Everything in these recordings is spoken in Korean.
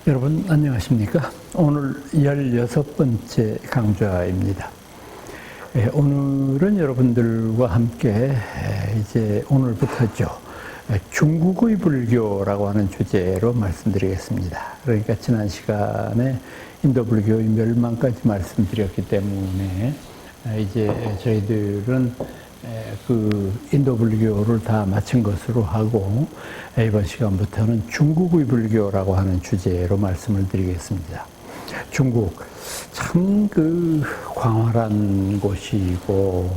여러분 안녕하십니까? 오늘 16번째 강좌입니다. 오늘은 여러분들과 함께 이제 오늘부터죠. 중국의 불교라고 하는 주제로 말씀드리겠습니다. 그러니까 지난 시간에 인도 불교의 멸망까지 말씀드렸기 때문에 이제 저희들은 그 인도 불교를 다 마친 것으로 하고 이번 시간부터는 중국의 불교라고 하는 주제로 말씀을 드리겠습니다. 중국 참 그 광활한 곳이고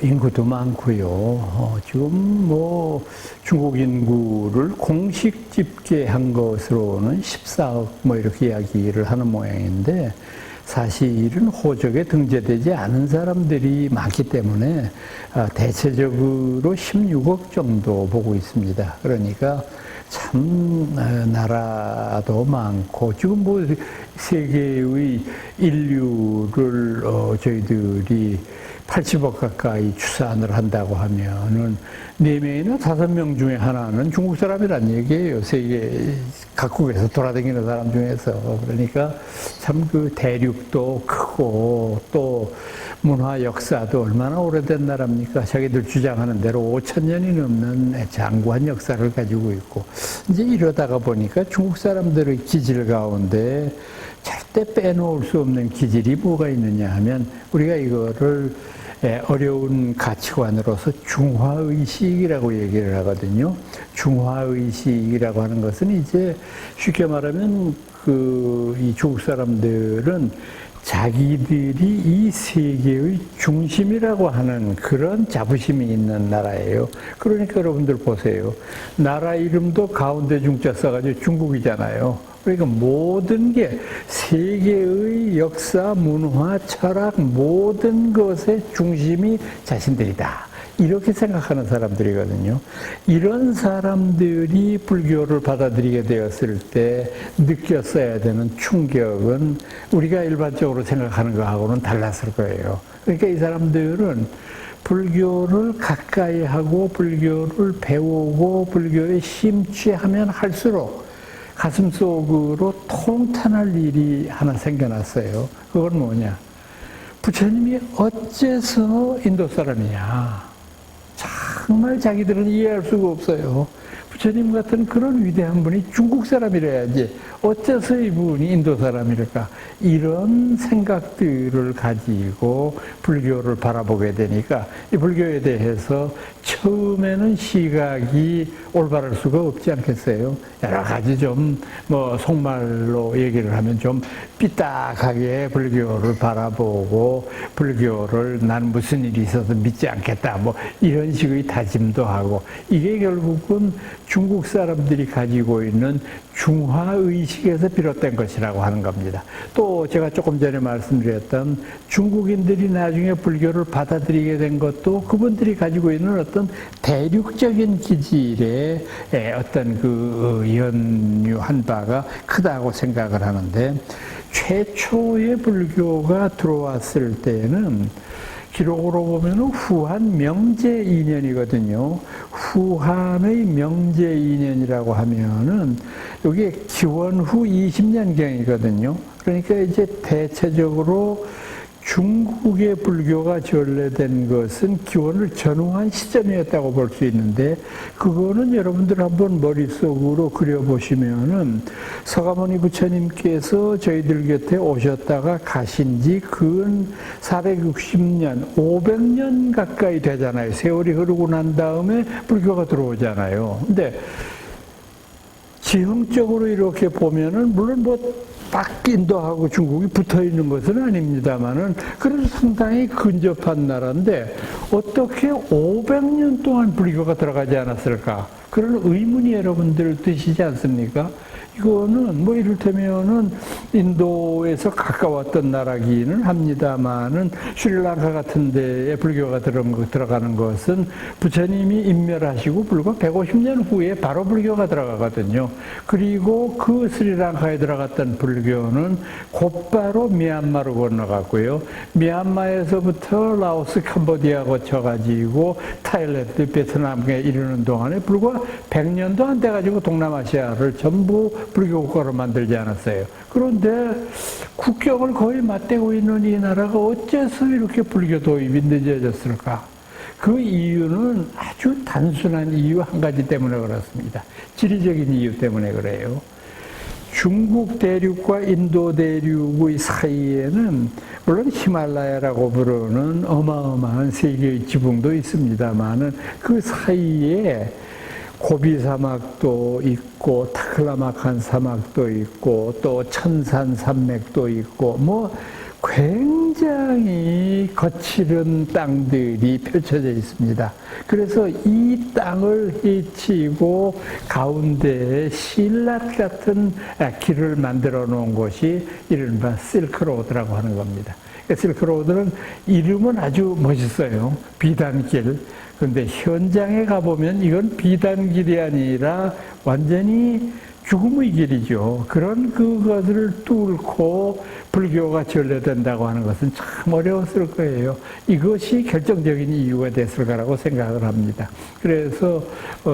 인구도 많고요. 지금 뭐 중국 인구를 공식 집계한 것으로는 14억 뭐 이렇게 이야기를 하는 모양인데 사실은 호적에 등재되지 않은 사람들이 많기 때문에 대체적으로 16억 정도 보고 있습니다. 그러니까 참 나라도 많고 지금 뭐 세계의 인류를 저희들이 80억 가까이 추산을 한다고 하면은 4명이나 5명 중에 하나는 중국 사람이란 얘기예요. 세계 각국에서 돌아다니는 사람 중에서. 그러니까 참 그 대륙도 크고 또 문화 역사도 얼마나 오래된 나라입니까? 자기들 주장하는 대로 5,000년이 넘는 장구한 역사를 가지고 있고 이제 이러다가 보니까 중국 사람들의 기질 가운데 절대 빼놓을 수 없는 기질이 뭐가 있느냐 하면 우리가 이거를 어려운 가치관으로서 중화의식이라고 얘기를 하거든요. 중화의식이라고 하는 것은 이제 쉽게 말하면 이 중국 사람들은 자기들이 이 세계의 중심이라고 하는 그런 자부심이 있는 나라예요. 그러니까 여러분들 보세요. 나라 이름도 가운데 중자 써가지고 중국이잖아요. 그러니까 모든 게 세계의 역사, 문화, 철학 모든 것의 중심이 자신들이다. 이렇게 생각하는 사람들이거든요. 이런 사람들이 불교를 받아들이게 되었을 때 느꼈어야 되는 충격은 우리가 일반적으로 생각하는 것하고는 달랐을 거예요. 그러니까 이 사람들은 불교를 가까이 하고 불교를 배우고 불교에 심취하면 할수록 가슴속으로 통탄할 일이 하나 생겨났어요. 그건 뭐냐? 부처님이 어째서 인도 사람이냐? 정말 자기들은 이해할 수가 없어요. 부처님 같은 그런 위대한 분이 중국 사람이라야지 어째서 이분이 인도 사람일까? 이런 생각들을 가지고 불교를 바라보게 되니까 이 불교에 대해서 처음에는 시각이 올바를 수가 없지 않겠어요? 여러 가지 좀 뭐 속말로 얘기를 하면 좀 삐딱하게 불교를 바라보고 불교를 난 무슨 일이 있어서 믿지 않겠다 뭐 이런 식의 다짐도 하고 이게 결국은 중국 사람들이 가지고 있는 중화의식에서 비롯된 것이라고 하는 겁니다. 또 제가 조금 전에 말씀드렸던 중국인들이 나중에 불교를 받아들이게 된 것도 그분들이 가지고 있는 어떤 대륙적인 기질의 어떤 그 연유한 바가 크다고 생각을 하는데 최초의 불교가 들어왔을 때는 기록으로 보면 후한 명제 2년이거든요. 후한의 명제 2년이라고 하면은 이게 기원 후 20년경이거든요. 그러니까 이제 대체적으로 중국의 불교가 전래된 것은 기원을 전후한 시점이었다고 볼 수 있는데 그거는 여러분들 한번 머릿속으로 그려보시면은 서가모니 부처님께서 저희들 곁에 오셨다가 가신 지 근 460년, 500년 가까이 되잖아요. 세월이 흐르고 난 다음에 불교가 들어오잖아요. 근데 지형적으로 이렇게 보면은 물론 뭐 딱 인도하고 중국이 붙어 있는 것은 아닙니다만은 그래도 상당히 근접한 나라인데 어떻게 500년 동안 불교가 들어가지 않았을까? 그런 의문이 여러분들 드시지 않습니까? 이거는 뭐 이를테면은 인도에서 가까웠던 나라기는 합니다만은 스리랑카 같은 데에 불교가 들어가는 것은 부처님이 인멸하시고 불과 150년 후에 바로 불교가 들어가거든요. 그리고 그 스리랑카에 들어갔던 불교는 곧바로 미얀마로 건너갔고요. 미얀마에서부터 라오스, 캄보디아 거쳐가지고 타일랜드, 베트남에 이르는 동안에 불과 불교가 100년도 안 돼가지고 동남아시아를 전부 불교 국가로 만들지 않았어요. 그런데 국경을 거의 맞대고 있는 이 나라가 어째서 이렇게 불교 도입이 늦어졌을까? 그 이유는 아주 단순한 이유 한 가지 때문에 그렇습니다. 지리적인 이유 때문에 그래요. 중국 대륙과 인도 대륙의 사이에는 물론 히말라야라고 부르는 어마어마한 세계의 지붕도 있습니다만은 그 사이에 고비 사막도 있고 타클라마칸 사막도 있고 또 천산 산맥도 있고 뭐 굉장히 거칠은 땅들이 펼쳐져 있습니다. 그래서 이 땅을 헤치고 가운데에 실랏 같은 길을 만들어 놓은 곳이 이른바 실크로드라고 하는 겁니다. 실크로드는 이름은 아주 멋있어요. 비단길. 그런데 현장에 가보면 이건 비단길이 아니라 완전히 죽음의 길이죠. 그런 그것을 뚫고 불교가 전래된다고 하는 것은 참 어려웠을 거예요. 이것이 결정적인 이유가 됐을 거라고 생각을 합니다. 그래서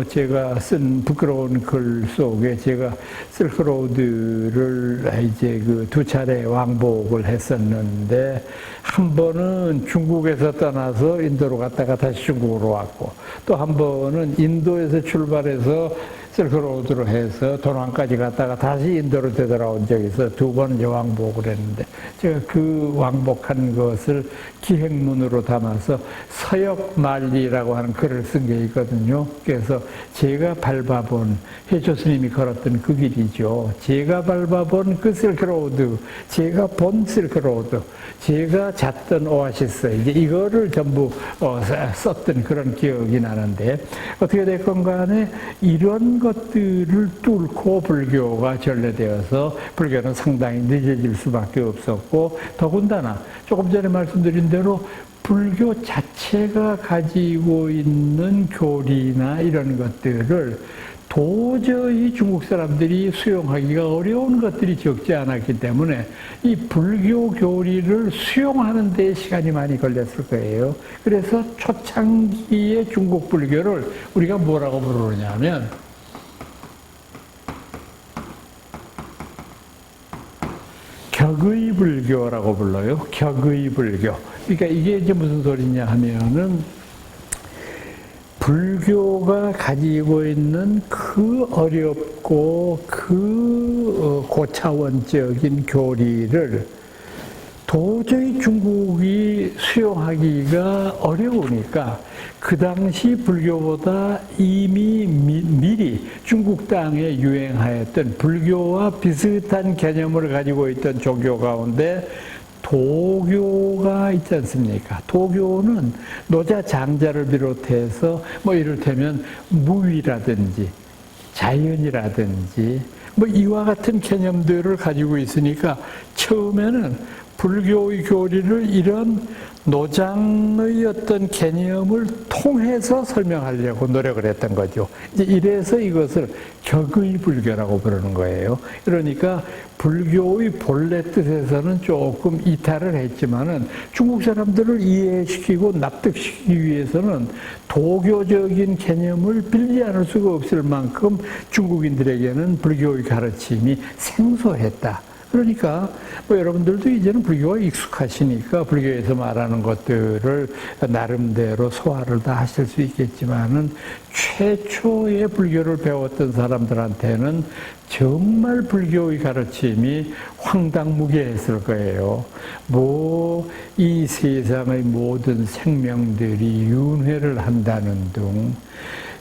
제가 쓴 부끄러운 글 속에 제가 실크로드를 이제 그 2차례 왕복을 했었는데 한 번은 중국에서 떠나서 인도로 갔다가 다시 중국으로 왔고 또 한 번은 인도에서 출발해서 실크로드로 해서 도난까지 갔다가 다시 인도로 되돌아온 적이 있어 2번 왕복을 했는데 제가 그 왕복한 것을 기행문으로 담아서 서역만리라고 하는 글을 쓴 게 있거든요. 그래서 제가 밟아본 해조 스님이 걸었던 그 길이죠. 제가 밟아본 그 실크로드, 제가 본 실크로드, 제가 잤던 오아시스 이제 이거를 전부 썼던 그런 기억이 나는데 어떻게 됐건 간에 이런 것들을 뚫고 불교가 전래되어서 불교는 상당히 늦어질 수밖에 없었고 더군다나 조금 전에 말씀드린 대로 불교 자체가 가지고 있는 교리나 이런 것들을 도저히 중국 사람들이 수용하기가 어려운 것들이 적지 않았기 때문에 이 불교 교리를 수용하는 데 시간이 많이 걸렸을 거예요. 그래서 초창기의 중국 불교를 우리가 뭐라고 부르냐면 격의 불교라고 불러요. 격의 불교. 그러니까 이게 이제 무슨 소리냐 하면은 불교가 가지고 있는 그 어렵고 그 고차원적인 교리를 도저히 중국이 수용하기가 어려우니까 그 당시 불교보다 이미 미리 중국 땅에 유행하였던 불교와 비슷한 개념을 가지고 있던 종교 가운데 도교가 있지 않습니까? 도교는 노자 장자를 비롯해서 뭐 이를테면 무위라든지 자연이라든지 뭐 이와 같은 개념들을 가지고 있으니까 처음에는 불교의 교리를 이런 노장의 어떤 개념을 통해서 설명하려고 노력을 했던 거죠. 이제 이래서 이것을 격의 불교라고 부르는 거예요. 그러니까 불교의 본래 뜻에서는 조금 이탈을 했지만은 중국 사람들을 이해시키고 납득시키기 위해서는 도교적인 개념을 빌지 않을 수가 없을 만큼 중국인들에게는 불교의 가르침이 생소했다. 그러니까 뭐 여러분들도 이제는 불교가 익숙하시니까 불교에서 말하는 것들을 나름대로 소화를 다 하실 수 있겠지만은 최초의 불교를 배웠던 사람들한테는 정말 불교의 가르침이 황당무계했을 거예요. 뭐 이 세상의 모든 생명들이 윤회를 한다는 등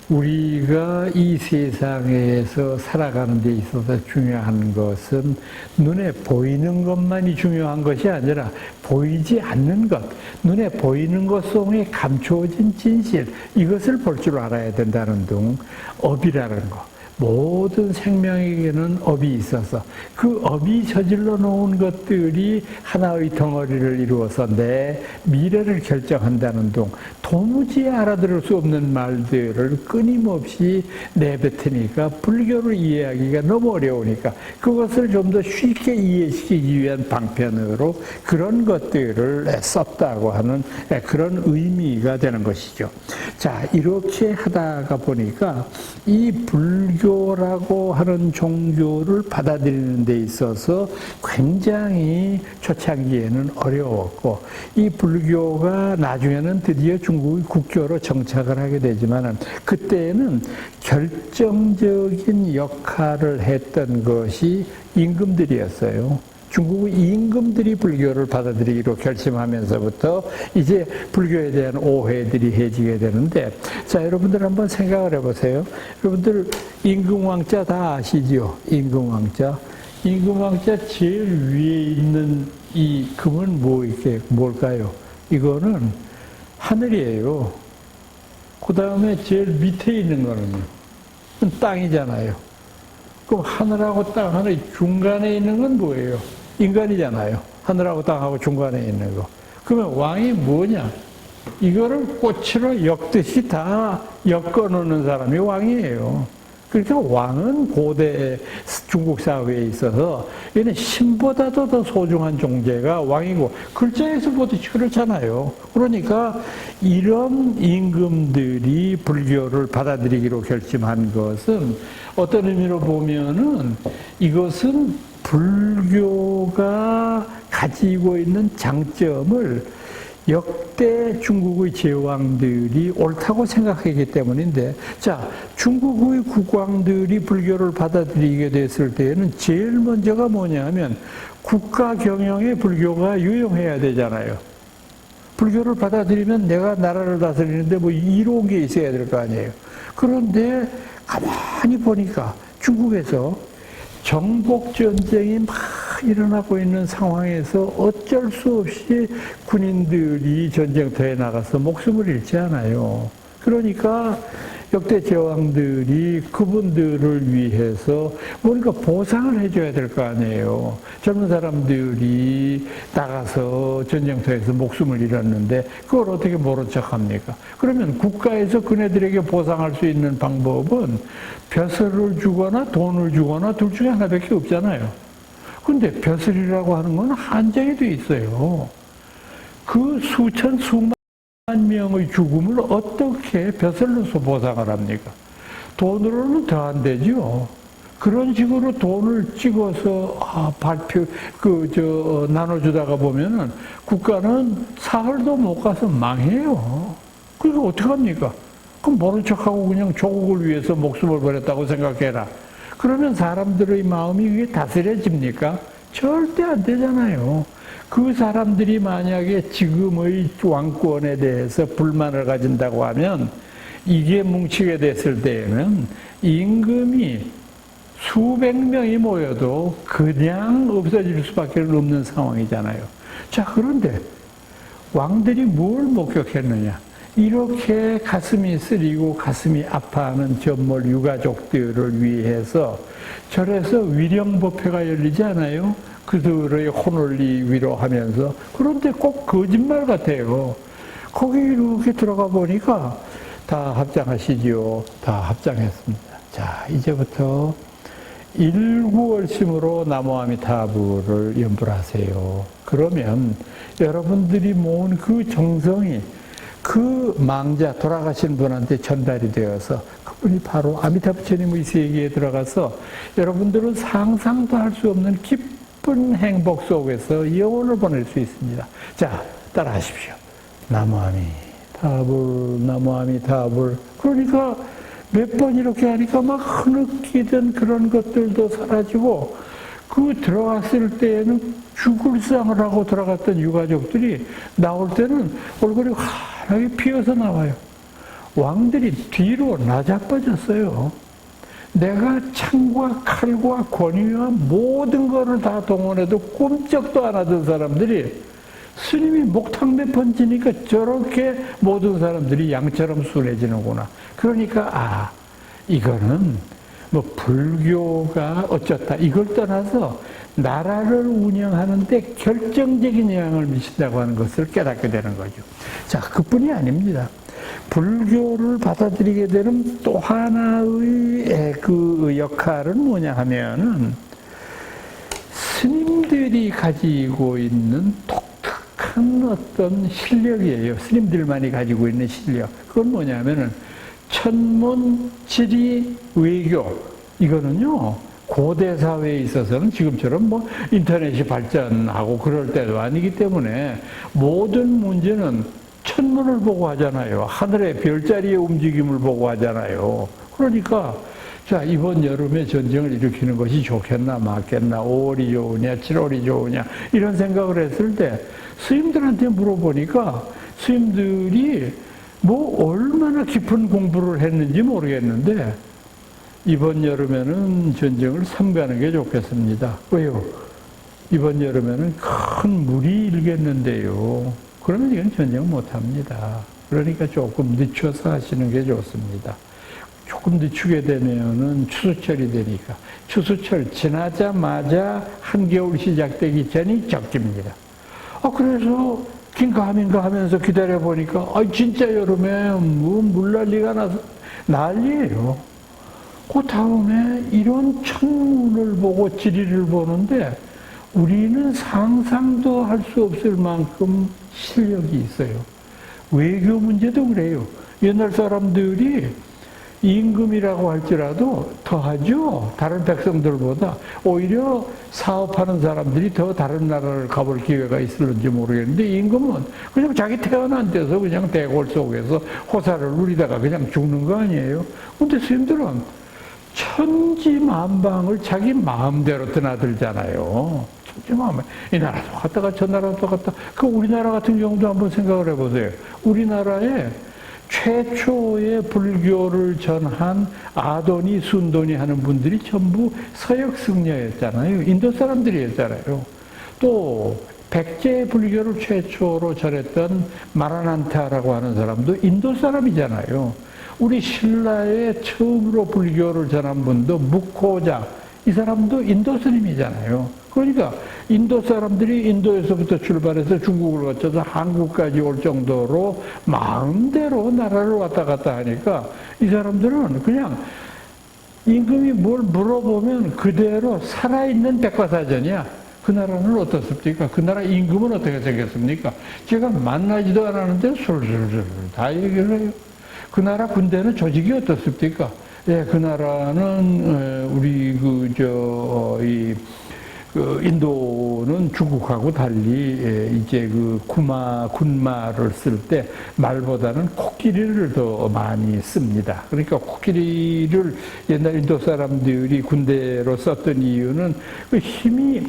우리가 이 세상에서 살아가는 데 있어서 중요한 것은 눈에 보이는 것만이 중요한 것이 아니라 보이지 않는 것, 눈에 보이는 것 속에 감추어진 진실, 이것을 볼 줄 알아야 된다는 등 업이라는 것, 모든 생명에게는 업이 있어서 그 업이 저질러 놓은 것들이 하나의 덩어리를 이루어서 내 미래를 결정한다는 둥 도무지 알아들을 수 없는 말들을 끊임없이 내뱉으니까 불교를 이해하기가 너무 어려우니까 그것을 좀 더 쉽게 이해시키기 위한 방편으로 그런 것들을 썼다고 하는 그런 의미가 되는 것이죠. 자, 이렇게 하다가 보니까 이 불교라고 하는 종교를 받아들이는 데 있어서 굉장히 초창기에는 어려웠고 이 불교가 나중에는 드디어 중국의 국교로 정착을 하게 되지만 그때는 결정적인 역할을 했던 것이 임금들이었어요. 중국의 임금들이 불교를 받아들이기로 결심하면서부터 이제 불교에 대한 오해들이 해지게 되는데, 자, 여러분들 한번 생각을 해보세요. 여러분들 임금왕자 다 아시죠? 임금왕자. 임금왕자 제일 위에 있는 이 금은 뭘까요? 이거는 하늘이에요. 그 다음에 제일 밑에 있는 거는요. 땅이잖아요. 그럼 하늘하고 땅 하늘 중간에 있는 건 뭐예요? 인간이잖아요. 하늘하고 땅하고 중간에 있는 거. 그러면 왕이 뭐냐? 이거를 꽃으로 엮듯이 다 엮어놓는 사람이 왕이에요. 그러니까 왕은 고대 중국 사회에 있어서 얘는 신보다도 더 소중한 존재가 왕이고 글자에서 보듯이 그렇잖아요. 그러니까 이런 임금들이 불교를 받아들이기로 결심한 것은 어떤 의미로 보면은 이것은 불교가 가지고 있는 장점을 역대 중국의 제왕들이 옳다고 생각했기 때문인데, 자, 중국의 국왕들이 불교를 받아들이게 됐을 때에는 제일 먼저가 뭐냐면 국가 경영에 불교가 유용해야 되잖아요. 불교를 받아들이면 내가 나라를 다스리는데 뭐 이로운 게 있어야 될 거 아니에요. 그런데 가만히 보니까 중국에서 정복 전쟁이 막 일어나고 있는 상황에서 어쩔 수 없이 군인들이 전쟁터에 나가서 목숨을 잃지 않아요. 그러니까 역대 제왕들이 그분들을 위해서 뭔가 보상을 해줘야 될 거 아니에요. 젊은 사람들이 나가서 전쟁터에서 목숨을 잃었는데 그걸 어떻게 모른 척합니까? 그러면 국가에서 그네들에게 보상할 수 있는 방법은 벼슬을 주거나 돈을 주거나 둘 중에 하나밖에 없잖아요. 근데 벼슬이라고 하는 건 한정이 돼 있어요. 그 수천 수만 명의 죽음을 어떻게 벼슬로서 보상을 합니까? 돈으로는 더 안 되죠. 그런 식으로 돈을 찍어서 나눠주다가 보면은 국가는 사흘도 못 가서 망해요. 그러니까 어떡합니까? 그럼 모른 척하고 그냥 조국을 위해서 목숨을 버렸다고 생각해라. 그러면 사람들의 마음이 그게 다스려집니까? 절대 안 되잖아요. 그 사람들이 만약에 지금의 왕권에 대해서 불만을 가진다고 하면 이게 뭉치게 됐을 때에는 임금이 수백 명이 모여도 그냥 없어질 수밖에 없는 상황이잖아요. 자, 그런데 왕들이 뭘 목격했느냐? 이렇게 가슴이 쓰리고 가슴이 아파하는 전몰 유가족들을 위해서 절에서 위령법회가 열리지 않아요? 그들의 혼을 위로하면서. 그런데 꼭 거짓말 같아요. 거기 이렇게 들어가 보니까 다 합장하시지요. 다 합장했습니다. 자, 이제부터 일구월심으로 나무아미타불을 연불 하세요. 그러면 여러분들이 모은 그 정성이 그 망자 돌아가신 분한테 전달이 되어서 그분이 바로 아미타부처님의 세계에 들어가서 여러분들은 상상도 할 수 없는 기쁜 행복 속에서 영혼을 보낼 수 있습니다. 자, 따라 하십시오. 나무아미타불, 나무아미타불. 그러니까 몇 번 이렇게 하니까 막 흐느끼던 그런 것들도 사라지고 그 들어갔을 때에는 죽을 상을 하고 들어갔던 유가족들이 나올 때는 얼굴이 환하게 피어서 나와요. 왕들이 뒤로 나자빠졌어요. 내가 창과 칼과 권위와 모든 것을 다 동원해도 꿈쩍도 안 하던 사람들이 스님이 목탕 몇 번 지니까 저렇게 모든 사람들이 양처럼 순해지는구나. 그러니까 이거는 뭐 불교가 어쩌다 이걸 떠나서 나라를 운영하는데 결정적인 영향을 미친다고 하는 것을 깨닫게 되는 거죠. 자, 그뿐이 아닙니다. 불교를 받아들이게 되는 또 하나의 그 역할은 뭐냐 하면은 스님들이 가지고 있는 독특한 어떤 실력이에요. 스님들만이 가지고 있는 실력. 그건 뭐냐면은 천문, 지리, 외교. 이거는요, 고대 사회에 있어서는 지금처럼 뭐 인터넷이 발전하고 그럴 때도 아니기 때문에 모든 문제는 천문을 보고 하잖아요. 하늘의 별자리의 움직임을 보고 하잖아요. 그러니까 자, 이번 여름에 전쟁을 일으키는 것이 좋겠나 맞겠나, 5월이 좋으냐 7월이 좋으냐 이런 생각을 했을 때 스님들한테 물어보니까 스님들이 뭐 얼마나 깊은 공부를 했는지 모르겠는데 이번 여름에는 전쟁을 삼가는 게 좋겠습니다. 왜요? 이번 여름에는 큰 물이 일겠는데요. 그러면 이건 전쟁 못합니다. 그러니까 조금 늦춰서 하시는 게 좋습니다. 조금 늦추게 되면은 추수철이 되니까 추수철 지나자마자 한겨울 시작되기 전이 적깁니다. 그래서 긴가민가 하면서 기다려보니까 진짜 여름에 뭐 물난리가 나서 난리예요. 그 다음에 이런 천문을 보고 지리를 보는데 우리는 상상도 할 수 없을 만큼 실력이 있어요. 외교 문제도 그래요. 옛날 사람들이 임금이라고 할지라도 더하죠. 다른 백성들보다 오히려 사업하는 사람들이 더 다른 나라를 가볼 기회가 있을는지 모르겠는데 임금은 그냥 자기 태어난 데서 그냥 대궐 속에서 호사를 누리다가 그냥 죽는 거 아니에요. 근데 스님들은 천지만방을 자기 마음대로 드나들잖아요. 천지만방. 이 나라도 갔다가 저 나라도 갔다. 그 우리나라 같은 경우도 한번 생각을 해보세요. 우리나라에 최초의 불교를 전한 아도니, 순도니 하는 분들이 전부 서역 승려였잖아요. 인도 사람들이었잖아요. 또 백제 불교를 최초로 전했던 마라난타라고 하는 사람도 인도 사람이잖아요. 우리 신라에 처음으로 불교를 전한 분도 묵호자, 이 사람도 인도 스님이잖아요. 그러니까 인도 사람들이 인도에서부터 출발해서 중국을 거쳐서 한국까지 올 정도로 마음대로 나라를 왔다 갔다 하니까 이 사람들은 그냥 임금이 뭘 물어보면 그대로 살아있는 백과사전이야. 그 나라는 어떻습니까? 그 나라 임금은 어떻게 생겼습니까? 제가 만나지도 않았는데 술술술 다 얘기를 해요. 그 나라 군대는 조직이 어떻습니까? 예, 그 나라는 우리 인도는 중국하고 달리 이제 그 군마를 쓸 때 말보다는 코끼리를 더 많이 씁니다. 그러니까 코끼리를 옛날 인도 사람들이 군대로 썼던 이유는 그 힘이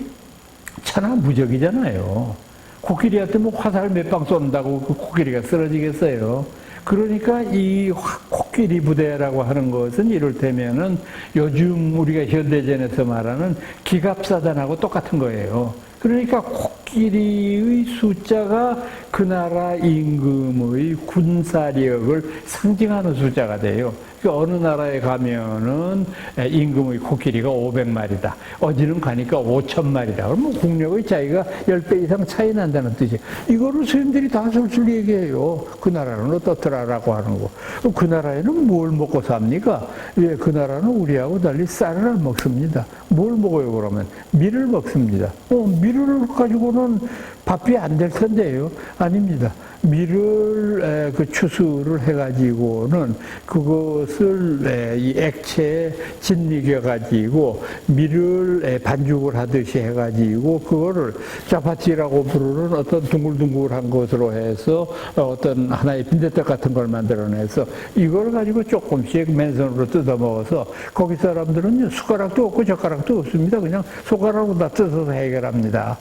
천하무적이잖아요. 코끼리한테 뭐 화살 몇 방 쏜다고 그 코끼리가 쓰러지겠어요. 그러니까 이 코끼리 부대라고 하는 것은 이를테면은 요즘 우리가 현대전에서 말하는 기갑사단하고 똑같은 거예요. 그러니까 코끼리의 숫자가 그 나라 임금의 군사력을 상징하는 숫자가 돼요. 어느 나라에 가면은 임금의 코끼리가 500마리다. 어디는 가니까 5,000마리다. 그러면 국력의 차이가 10배 이상 차이 난다는 뜻이에요. 이거를 스님들이 다 술술 얘기해요. 그 나라는 어떻더라라고 하는 거. 그 나라에는 뭘 먹고 삽니까? 예, 그 나라는 우리하고 달리 쌀을 안 먹습니다. 뭘 먹어요, 그러면? 밀을 먹습니다. 밀을 가지고는 밥이 안 될 텐데요. 아닙니다. 밀을 추수를 해가지고는 그것을 이 액체에 짓이겨가지고 밀을 반죽을 하듯이 해가지고 그거를 짜파티라고 부르는 어떤 둥글둥글한 것으로 해서 어떤 하나의 빈대떡 같은 걸 만들어내서 이걸 가지고 조금씩 맨손으로 뜯어 먹어서 거기 사람들은 숟가락도 없고 젓가락도 없습니다. 그냥 손가락으로 다 뜯어서 해결합니다.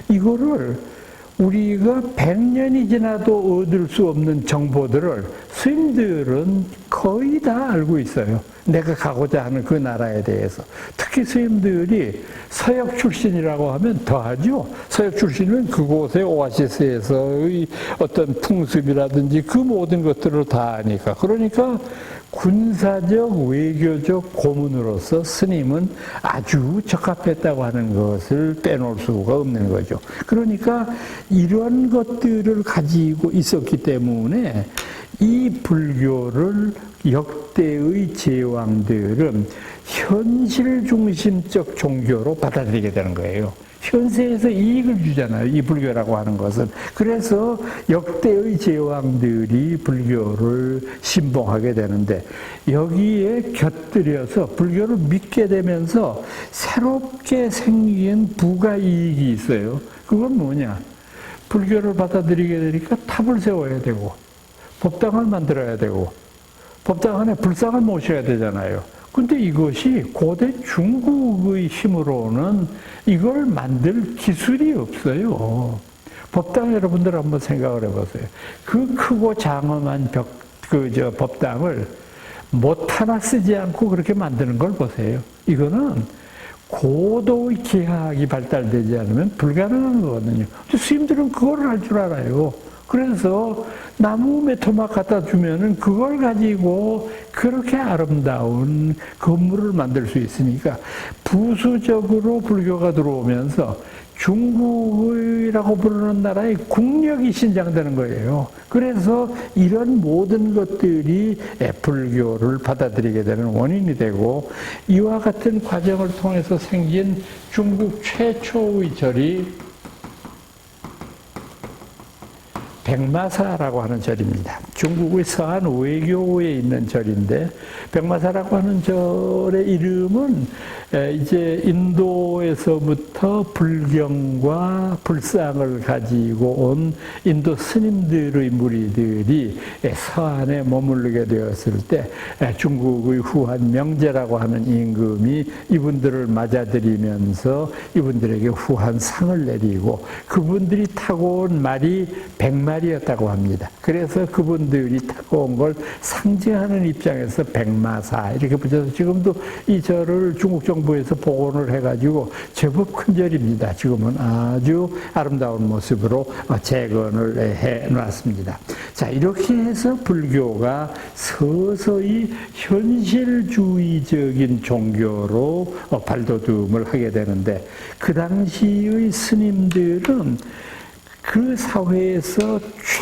이거를 우리가 100년이 지나도 얻을 수 없는 정보들을 스님들은 거의 다 알고 있어요. 내가 가고자 하는 그 나라에 대해서. 특히 스님들이 서역 출신이라고 하면 더하죠. 서역 출신은 그곳의 오아시스에서의 어떤 풍습이라든지 그 모든 것들을 다 아니까. 그러니까 군사적, 외교적 고문으로서 스님은 아주 적합했다고 하는 것을 빼놓을 수가 없는 거죠. 그러니까 이런 것들을 가지고 있었기 때문에 이 불교를 역대의 제왕들은 현실 중심적 종교로 받아들이게 되는 거예요. 현세에서 이익을 주잖아요. 이 불교라고 하는 것은. 그래서 역대의 제왕들이 불교를 신봉하게 되는데 여기에 곁들여서 불교를 믿게 되면서 새롭게 생긴 부가이익이 있어요. 그건 뭐냐? 불교를 받아들이게 되니까 탑을 세워야 되고 법당을 만들어야 되고 법당 안에 불상을 모셔야 되잖아요. 근데 이것이 고대 중국의 힘으로는 이걸 만들 기술이 없어요. 법당 여러분들 한번 생각을 해보세요. 그 크고 장엄한 법당을 못 하나 쓰지 않고 그렇게 만드는 걸 보세요. 이거는 고도의 기하학이 발달되지 않으면 불가능한 거거든요. 스님들은 그걸 할 줄 알아요. 그래서 나무 몇 토막 갖다 주면은 그걸 가지고 그렇게 아름다운 건물을 만들 수 있으니까 부수적으로 불교가 들어오면서 중국이라고 부르는 나라의 국력이 신장되는 거예요. 그래서 이런 모든 것들이 불교를 받아들이게 되는 원인이 되고 이와 같은 과정을 통해서 생긴 중국 최초의 절이 백마사라고 하는 절입니다. 중국의 서안 외교에 있는 절인데 백마사라고 하는 절의 이름은 이제 인도에서부터 불경과 불상을 가지고 온 인도 스님들의 무리들이 서안에 머무르게 되었을 때 중국의 후한 명제라고 하는 임금이 이분들을 맞아들이면서 이분들에게 후한 상을 내리고 그분들이 타고 온 말이 100마리였다고 합니다. 그래서 그분들이 타고 온 걸 상징하는 입장에서 백마사 이렇게 붙여서 지금도 이 절을 중국 정부에서 복원을 해가지고 제법 큰 절입니다. 지금은 아주 아름다운 모습으로 재건을 해놨습니다. 자, 이렇게 해서 불교가 서서히 현실주의적인 종교로 발돋움을 하게 되는데 그 당시의 스님들은 그 사회에서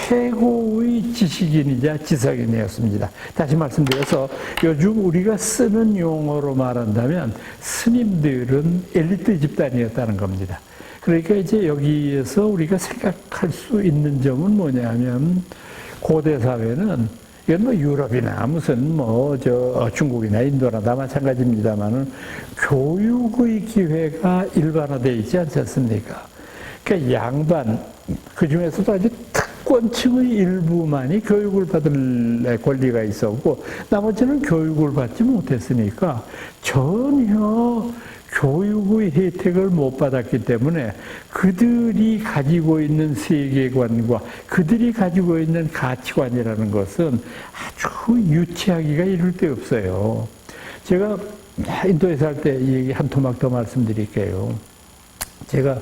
최고의 지식인이자 지성인이었습니다. 다시 말씀드려서 요즘 우리가 쓰는 용어로 말한다면 스님들은 엘리트 집단이었다는 겁니다. 그러니까 이제 여기에서 우리가 생각할 수 있는 점은 뭐냐면 고대 사회는 이건 뭐 유럽이나 무슨 중국이나 인도나 다 마찬가지입니다만은 교육의 기회가 일반화되어 있지 않지 않습니까? 그러니까 양반, 그 중에서도 아주 특권층의 일부만이 교육을 받을 권리가 있었고 나머지는 교육을 받지 못했으니까 전혀 교육의 혜택을 못 받았기 때문에 그들이 가지고 있는 세계관과 그들이 가지고 있는 가치관이라는 것은 아주 유치하기가 이를 데 없어요. 제가 인도에서 할 때 얘기 한 토막 더 말씀드릴게요. 제가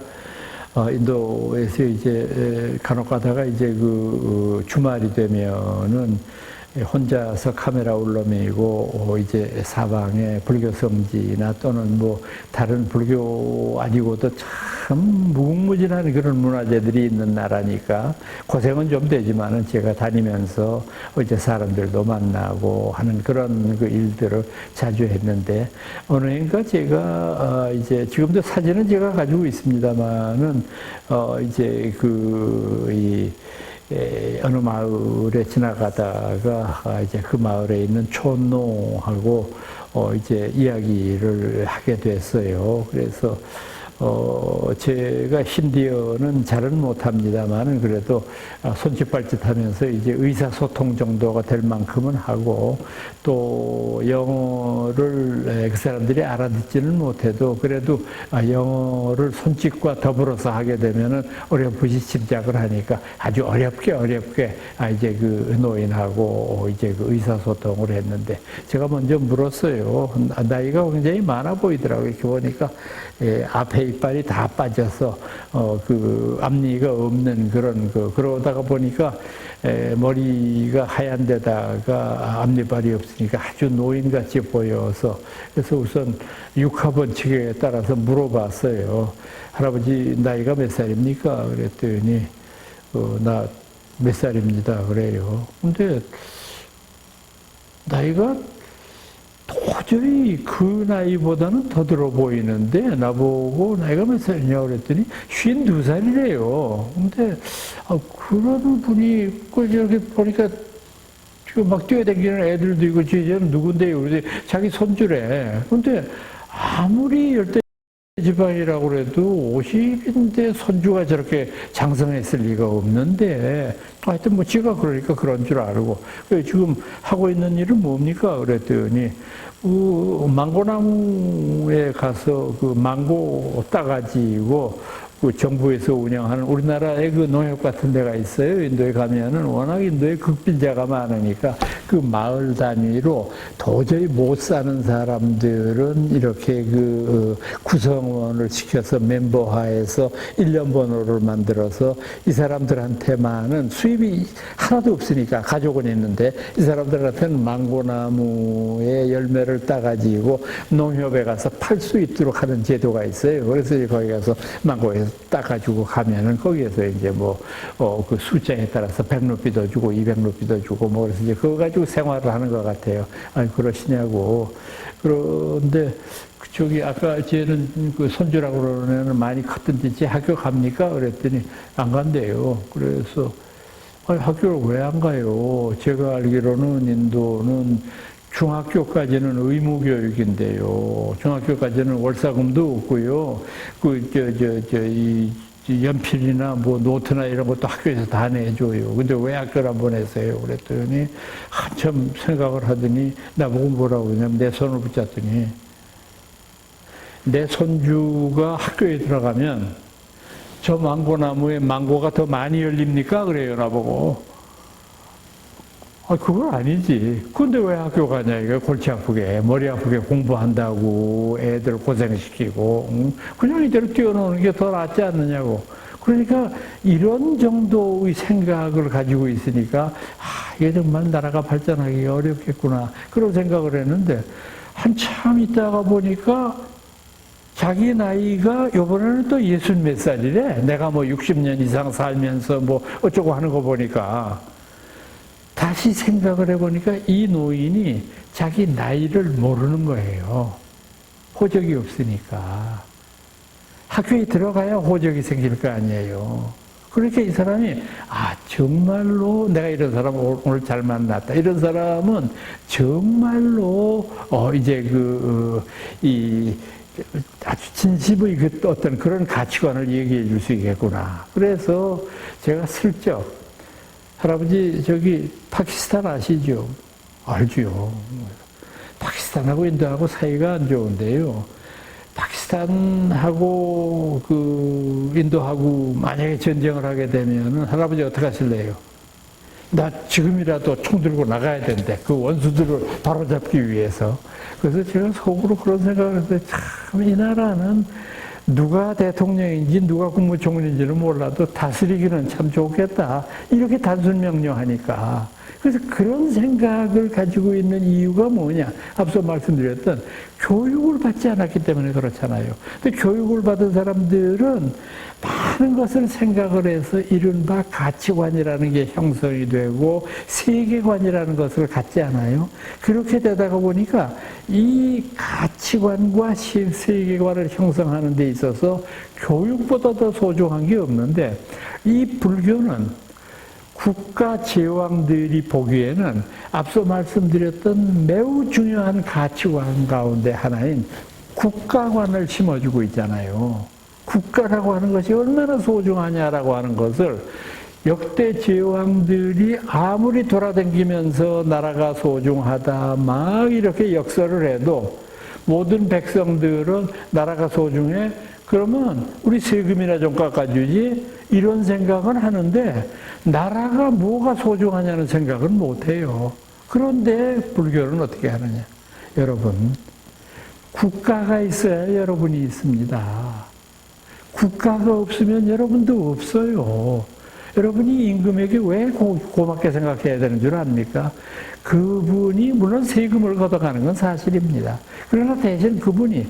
인도에서 이제 간혹 가다가 이제 그 주말이 되면은 혼자서 카메라 울러매고 이제 사방에 불교 성지나 또는 뭐 다른 불교 아니고도 참 무궁무진한 그런 문화재들이 있는 나라니까 고생은 좀 되지만은 제가 다니면서 이제 사람들도 만나고 하는 그런 그 일들을 자주 했는데 어느 해인가 제가 이제 지금도 사진은 제가 가지고 있습니다만은 이제 어느 마을에 지나가다가 이제 그 마을에 있는 촌농하고 이제 이야기를 하게 됐어요. 그래서 제가 힌디어는 잘은 못합니다만은 그래도 손짓발짓 하면서 이제 의사소통 정도가 될 만큼은 하고 또 영어를 그 사람들이 알아듣지는 못해도 그래도 영어를 손짓과 더불어서 하게 되면은 어렴풋이 짐작을 하니까 아주 어렵게 이제 그 노인하고 이제 그 의사소통을 했는데 제가 먼저 물었어요. 나이가 굉장히 많아 보이더라고요. 이렇게 보니까 앞에 이빨이 다 빠져서 그 앞니가 없는 그런 그러다가 보니까 머리가 하얀 데다가 앞니빨이 없으니까 아주 노인같이 보여서 그래서 우선 육하번칙에 따라서 물어봤어요. 할아버지 나이가 몇 살입니까? 그랬더니 나 몇 살입니다. 그래요. 근데 나이가 도저히 그 나이보다는 더 들어 보이는데 나보고 나이가 몇 살이냐고 그랬더니 52살이래요. 근데 그런 분이 이렇게 보니까 지금 막 뛰어다니는 애들도 있고 쟤는 누군데요? 그래서 자기 손주래. 근데 아무리 열대 지방이라고 그래도 50인데 손주가 저렇게 장성했을 리가 없는데 하여튼 뭐 지가 그러니까 그런 줄 알고 지금 하고 있는 일은 뭡니까? 그랬더니 망고나무에 가서 그 망고 따가지고 그 정부에서 운영하는 우리나라의 그 농협 같은 데가 있어요. 인도에 가면은 워낙 인도에 극빈자가 많으니까 그 마을 단위로 도저히 못 사는 사람들은 이렇게 그 구성원을 시켜서 멤버화해서 1년 번호를 만들어서 이 사람들한테만은 수입이 하나도 없으니까 가족은 있는데 이 사람들한테는 망고나무의 열매를 따가지고 농협에 가서 팔 수 있도록 하는 제도가 있어요. 그래서 거기 가서 망고에 따가지고 가면은 거기에서 이제 그 숫자에 따라서 100루피도 주고 200루피도 주고 뭐 그래서 이제 그거 가지고 생활을 하는 것 같아요. 아니 그러시냐고. 그런데 저기 아까 쟤는 그 손주라고 그러는 애는 많이 컸던지 학교 갑니까? 그랬더니 안 간대요. 그래서 아니 학교를 왜 안 가요? 제가 알기로는 인도는 중학교까지는 의무교육인데요. 중학교까지는 월사금도 없고요. 이 연필이나 뭐 노트나 이런 것도 학교에서 다 내줘요. 근데 왜 학교를 안 보내세요? 그랬더니 한참 생각을 하더니 나보고 뭐라고 그러냐면 내 손을 붙잡더니 내 손주가 학교에 들어가면 저 망고나무에 망고가 더 많이 열립니까? 그래요, 나보고. 그건 아니지. 근데 왜 학교 가냐, 이거 골치 아프게, 머리 아프게 공부한다고 애들 고생시키고, 그냥 이대로 뛰어노는 게 더 낫지 않느냐고. 그러니까 이런 정도의 생각을 가지고 있으니까, 이게 정말 나라가 발전하기 어렵겠구나. 그런 생각을 했는데, 한참 있다가 보니까 자기 나이가 요번에는 또 60몇 살이래. 내가 뭐 60년 이상 살면서 뭐 어쩌고 하는 거 보니까. 다시 생각을 해보니까 이 노인이 자기 나이를 모르는 거예요. 호적이 없으니까. 학교에 들어가야 호적이 생길 거 아니에요. 그러니까 이 사람이 정말로 내가 이런 사람 오늘 잘 만났다. 이런 사람은 정말로 이제 아주 진심의 그 어떤 그런 가치관을 얘기해 줄 수 있겠구나. 그래서 제가 슬쩍 할아버지 저기 파키스탄 아시죠? 알죠. 파키스탄하고 인도하고 사이가 안 좋은데요. 파키스탄하고 그 인도하고 만약에 전쟁을 하게 되면은 할아버지 어떻게 하실래요? 나 지금이라도 총 들고 나가야 된대. 그 원수들을 바로잡기 위해서. 그래서 제가 속으로 그런 생각을 했어요. 참 이 나라는 누가 대통령인지 누가 국무총리인지는 몰라도 다스리기는 참 좋겠다. 이렇게 단순 명령하니까. 그래서 그런 생각을 가지고 있는 이유가 뭐냐. 앞서 말씀드렸던 교육을 받지 않았기 때문에 그렇잖아요. 근데 교육을 받은 사람들은 많은 것을 생각을 해서 이른바 가치관이라는 게 형성이 되고 세계관이라는 것을 갖지 않아요. 그렇게 되다가 보니까 이 가치관과 세계관을 형성하는 데 있어서 교육보다 더 소중한 게 없는데 이 불교는 국가 제왕들이 보기에는 앞서 말씀드렸던 매우 중요한 가치관 가운데 하나인 국가관을 심어주고 있잖아요. 국가라고 하는 것이 얼마나 소중하냐라고 하는 것을 역대 제왕들이 아무리 돌아다니면서 나라가 소중하다 막 이렇게 역설을 해도 모든 백성들은 나라가 소중해? 그러면 우리 세금이나 좀 깎아주지? 이런 생각은 하는데 나라가 뭐가 소중하냐는 생각은 못해요. 그런데 불교는 어떻게 하느냐? 여러분, 국가가 있어야 여러분이 있습니다. 국가가 없으면 여러분도 없어요. 여러분이 임금에게 왜 고맙게 생각해야 되는 줄 압니까? 그분이 물론 세금을 걷어가는 건 사실입니다. 그러나 대신 그분이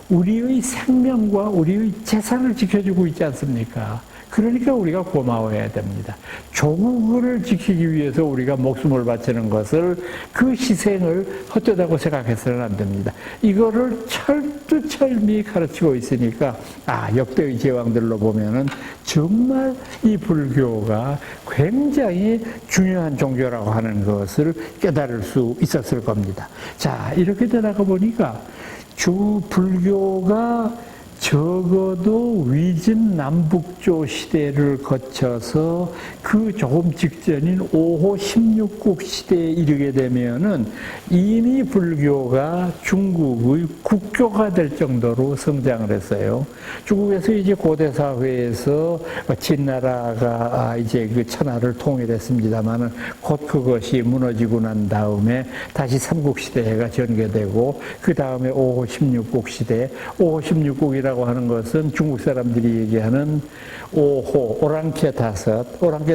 우리의 생명과 우리의 재산을 지켜주고 있지 않습니까? 그러니까 우리가 고마워해야 됩니다. 조국을 지키기 위해서 우리가 목숨을 바치는 것을 그 희생을 헛되다고 생각해서는 안 됩니다. 이거를 철두철미 가르치고 있으니까 역대의 제왕들로 보면은 정말 이 불교가 굉장히 중요한 종교라고 하는 것을 깨달을 수 있었을 겁니다. 자, 이렇게 되다가 보니까 불교가 적어도 위진 남북조 시대를 거쳐서 그 조금 직전인 5호 16국 시대에 이르게 되면은 이미 불교가 중국의 국교가 될 정도로 성장을 했어요. 중국에서 이제 고대 사회에서 진나라가 이제 그 천하를 통일했습니다만은 곧 그것이 무너지고 난 다음에 다시 삼국시대가 전개되고 그 다음에 5호 16국 시대, 5호 16국이라고 하는 것은 중국 사람들이 얘기하는 5호, 오랑캐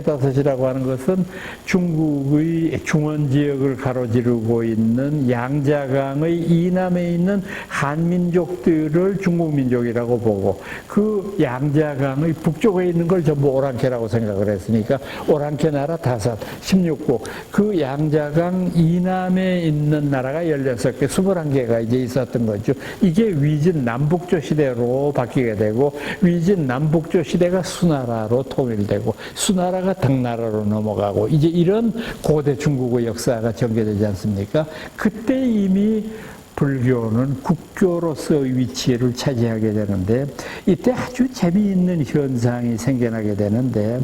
다섯이라고 하는 것은 중국의 중원 지역을 가로지르고 있는 양자강의 이남에 있는 한민족들을 중국민족이라고 보고 그 양자강의 북쪽에 있는 걸 전부 오랑캐라고 생각을 했으니까 오랑캐 나라 다섯, 16국, 그 양자강 이남에 있는 나라가 16개, 21개가 이제 있었던 거죠. 이게 위진 남북조 시대로 바뀌게 되고 위진 남북조 시대가 수나라로 통일되고 수나라가 당나라로 넘어가고 이제 이런 고대 중국의 역사가 전개되지 않습니까? 그때 이미 불교는 국교로서의 위치를 차지하게 되는데 이때 아주 재미있는 현상이 생겨나게 되는데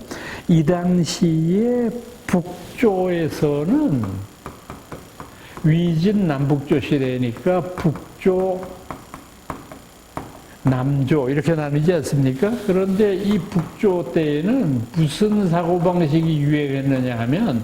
이 당시에 북조에서는 위진 남북조 시대니까 북조 남조 이렇게 나누지 않습니까? 그런데 이 북조 때에는 무슨 사고방식이 유행했느냐 하면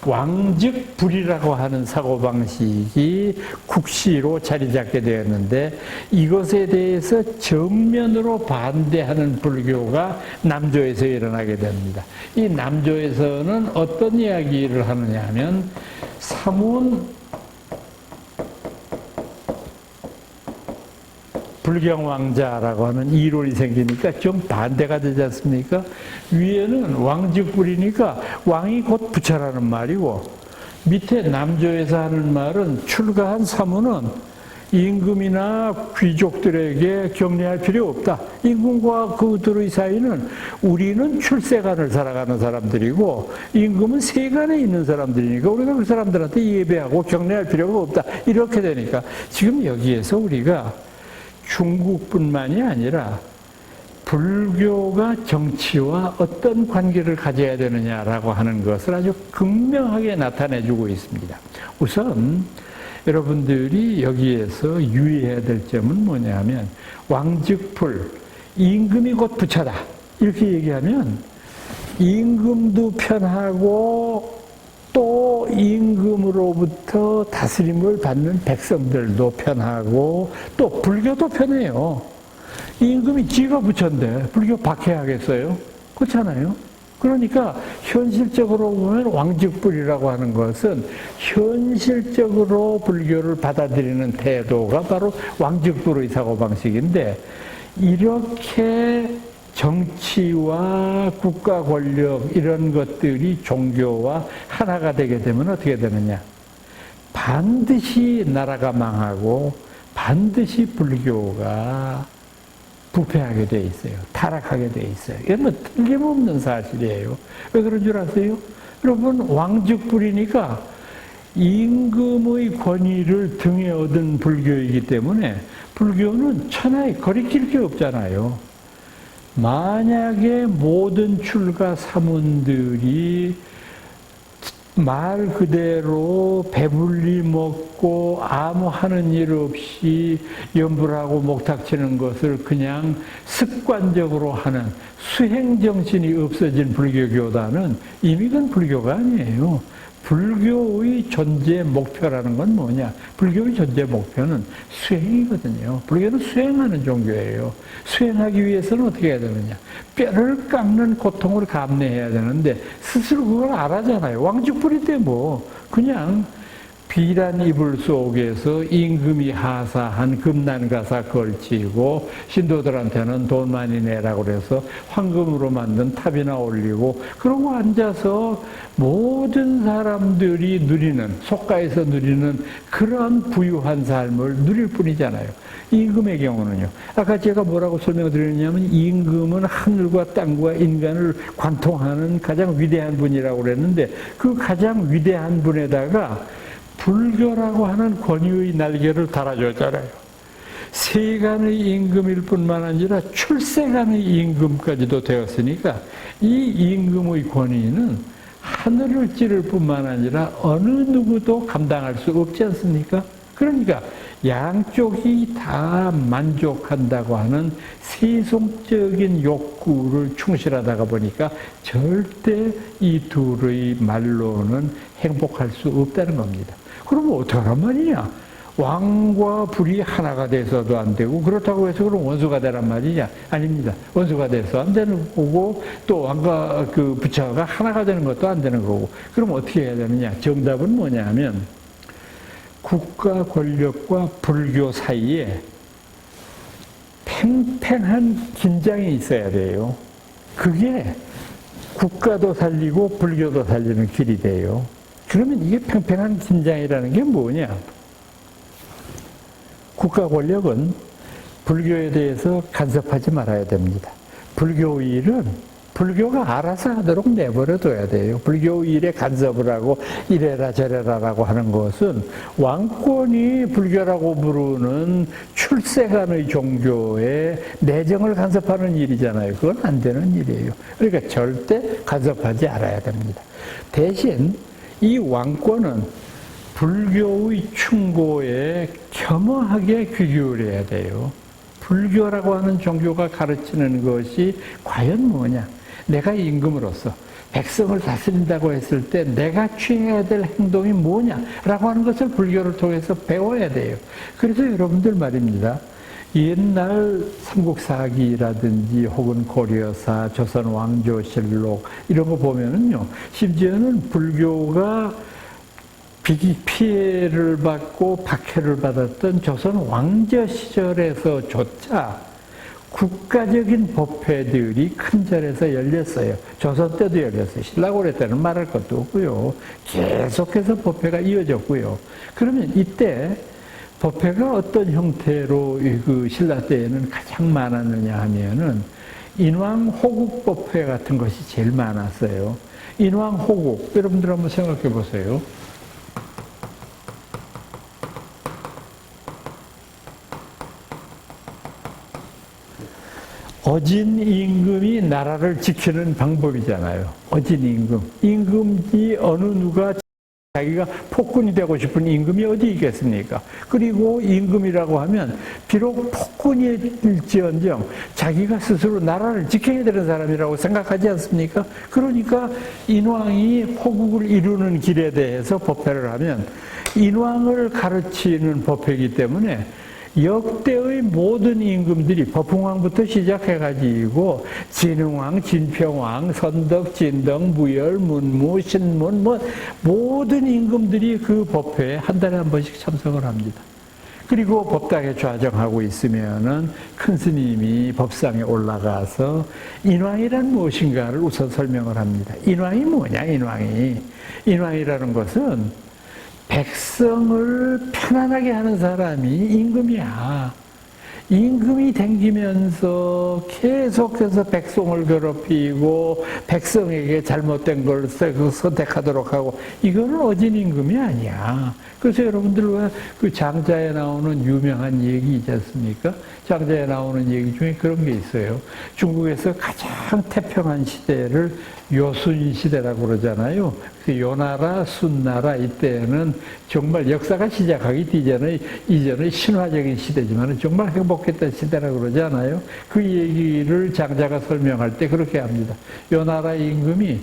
왕즉불이라고 하는 사고방식이 국시로 자리 잡게 되었는데 이것에 대해서 정면으로 반대하는 불교가 남조에서 일어나게 됩니다. 이 남조에서는 어떤 이야기를 하느냐 하면 사문 불경왕자라고 하는 이론이 생기니까 좀 반대가 되지 않습니까? 위에는 왕즉불이니까 왕이 곧 부처라는 말이고 밑에 남조에서 하는 말은 출가한 사무는 임금이나 귀족들에게 격려할 필요 없다. 임금과 그들의 사이는 우리는 출세간을 살아가는 사람들이고 임금은 세간에 있는 사람들이니까 우리가 그 사람들한테 예배하고 격려할 필요가 없다. 이렇게 되니까 지금 여기에서 우리가 중국뿐만이 아니라 불교가 정치와 어떤 관계를 가져야 되느냐라고 하는 것을 아주 극명하게 나타내주고 있습니다. 우선 여러분들이 여기에서 유의해야 될 점은 뭐냐면 왕즉불, 임금이 곧 부처다 이렇게 얘기하면 임금도 편하고 또 임금으로부터 다스림을 받는 백성들도 편하고 또 불교도 편해요. 임금이 지가 부처인데 불교 박해하겠어요? 그렇잖아요. 그러니까 현실적으로 보면 왕즉불이라고 하는 것은 현실적으로 불교를 받아들이는 태도가 바로 왕즉불의 사고방식인데 이렇게 정치와 국가 권력 이런 것들이 종교와 하나가 되게 되면 어떻게 되느냐? 반드시 나라가 망하고 반드시 불교가 부패하게 돼 있어요. 타락하게 돼 있어요. 이건 뭐 틀림없는 사실이에요. 왜 그런 줄 아세요? 여러분 왕즉불이니까 임금의 권위를 등에 얻은 불교이기 때문에 불교는 천하에 거리낄 게 없잖아요. 만약에 모든 출가 사문들이 말 그대로 배불리 먹고 아무 하는 일 없이 염불하고 목탁치는 것을 그냥 습관적으로 하는 수행정신이 없어진 불교교단은 이미 그건 불교가 아니에요. 불교의 존재 목표라는 건 뭐냐? 불교의 존재 목표는 수행이거든요. 불교는 수행하는 종교예요. 수행하기 위해서는 어떻게 해야 되느냐? 뼈를 깎는 고통을 감내해야 되는데 스스로 그걸 알아잖아요. 왕죽불인데 뭐 그냥 비란 이불 속에서 임금이 하사한 금난가사 걸치고 신도들한테는 돈 많이 내라고 그래서 황금으로 만든 탑이나 올리고 그러고 앉아서 모든 사람들이 누리는 속가에서 누리는 그런 부유한 삶을 누릴 뿐이잖아요. 임금의 경우는요. 아까 제가 뭐라고 설명드렸냐면 임금은 하늘과 땅과 인간을 관통하는 가장 위대한 분이라고 그랬는데 그 가장 위대한 분에다가 불교라고 하는 권위의 날개를 달아줬잖아요. 세간의 임금일 뿐만 아니라 출세간의 임금까지도 되었으니까 이 임금의 권위는 하늘을 찌를 뿐만 아니라 어느 누구도 감당할 수 없지 않습니까? 그러니까 양쪽이 다 만족한다고 하는 세속적인 욕구를 충실하다가 보니까 절대 이 둘의 말로는 행복할 수 없다는 겁니다. 그러면 어떡하란 말이냐? 왕과 불이 하나가 돼서도 안 되고 그렇다고 해서 그럼 원수가 되란 말이냐? 아닙니다. 원수가 돼서 안 되는 거고 또 왕과 그 부처가 하나가 되는 것도 안 되는 거고 그럼 어떻게 해야 되느냐? 정답은 뭐냐 하면 국가 권력과 불교 사이에 팽팽한 긴장이 있어야 돼요. 그게 국가도 살리고 불교도 살리는 길이 돼요. 그러면 이게 팽팽한 긴장이라는 게 뭐냐? 국가 권력은 불교에 대해서 간섭하지 말아야 됩니다. 불교의 일은 불교가 알아서 하도록 내버려둬야 돼요. 불교 일에 간섭을 하고 이래라 저래라라고 하는 것은 왕권이 불교라고 부르는 출세간의 종교에 내정을 간섭하는 일이잖아요. 그건 안 되는 일이에요. 그러니까 절대 간섭하지 않아야 됩니다. 대신 이 왕권은 불교의 충고에 겸허하게 귀 기울여야 돼요. 불교라고 하는 종교가 가르치는 것이 과연 뭐냐? 내가 임금으로서 백성을 다스린다고 했을 때 내가 취해야 될 행동이 뭐냐라고 하는 것을 불교를 통해서 배워야 돼요. 그래서 여러분들 말입니다. 옛날 삼국사기라든지 혹은 고려사, 조선왕조실록 이런 거 보면은요. 심지어는 불교가 피해를 받고 박해를 받았던 조선 왕조 시절에서조차 국가적인 법회들이 큰 절에서 열렸어요. 조선 때도 열렸어요. 신라고래 때는 말할 것도 없고요. 계속해서 법회가 이어졌고요. 그러면 이때 법회가 어떤 형태로 그 신라 때에는 가장 많았느냐 하면은 인왕호국 법회 같은 것이 제일 많았어요. 인왕호국 여러분들 한번 생각해 보세요. 어진 임금이 나라를 지키는 방법이잖아요. 어진 임금. 임금이 어느 누가 자기가 폭군이 되고 싶은 임금이 어디 있겠습니까? 그리고 임금이라고 하면 비록 폭군일지언정 자기가 스스로 나라를 지켜야 되는 사람이라고 생각하지 않습니까? 그러니까 인왕이 호국을 이루는 길에 대해서 법회를 하면 인왕을 가르치는 법회이기 때문에 역대의 모든 임금들이 법흥왕부터 시작해가지고 진흥왕, 진평왕, 선덕, 진덕, 무열, 문무, 신문 모든 임금들이 그 법회에 한 달에 한 번씩 참석을 합니다. 그리고 법당에 좌정하고 있으면은 큰 스님이 법상에 올라가서 인왕이란 무엇인가를 우선 설명을 합니다. 인왕이 뭐냐, 인왕이. 인왕이라는 것은 백성을 편안하게 하는 사람이 임금이야. 임금이 댕기면서 계속해서 백성을 괴롭히고 백성에게 잘못된 걸 선택하도록 하고 이거는 어진 임금이 아니야. 그래서 여러분들 왜 그 장자에 나오는 유명한 얘기 있지 않습니까? 장자에 나오는 얘기 중에 그런 게 있어요. 중국에서 가장 태평한 시대를 요순 시대라고 그러잖아요. 그 요나라, 순나라 이때는 정말 역사가 시작하기 이전의 신화적인 시대지만 정말 행복했던 시대라고 그러잖아요. 그 얘기를 장자가 설명할 때 그렇게 합니다. 요나라 임금이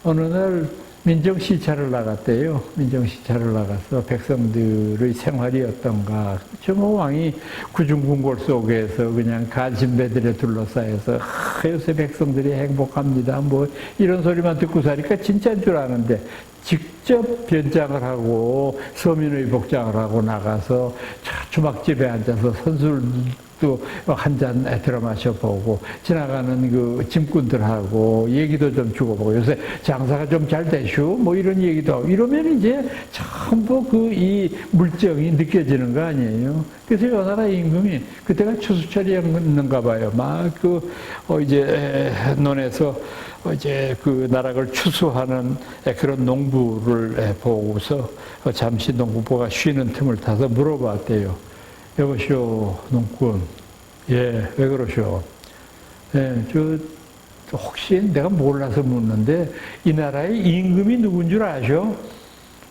어느 날 민정시찰을 나갔대요. 민정시찰을 나가서 백성들의 생활이 어떤가. 정호 왕이 구중궁궐 속에서 그냥 간신배들에 둘러싸여서 요새 백성들이 행복합니다. 뭐 이런 소리만 듣고 사니까 진짜인 줄 아는데 직접 변장을 하고 서민의 복장을 하고 나가서 주막집에 앉아서 선술도 한 잔 들어 마셔보고 지나가는 그 짐꾼들하고 얘기도 좀 주고보고 요새 장사가 좀 잘 되슈 뭐 이런 얘기도 하고 이러면 이제 전부 그 이 물정이 느껴지는 거 아니에요. 그래서 요나라 임금이 그때가 추수철이었는가 봐요. 막 이제 논에서 이제 그 나락을 추수하는 그런 농부를 보고서 잠시 농부가 쉬는 틈을 타서 물어봤대요. 여보시오, 농꾼. 예, 왜 그러시오? 예, 혹시 내가 몰라서 묻는데, 이 나라의 임금이 누군 줄 아셔?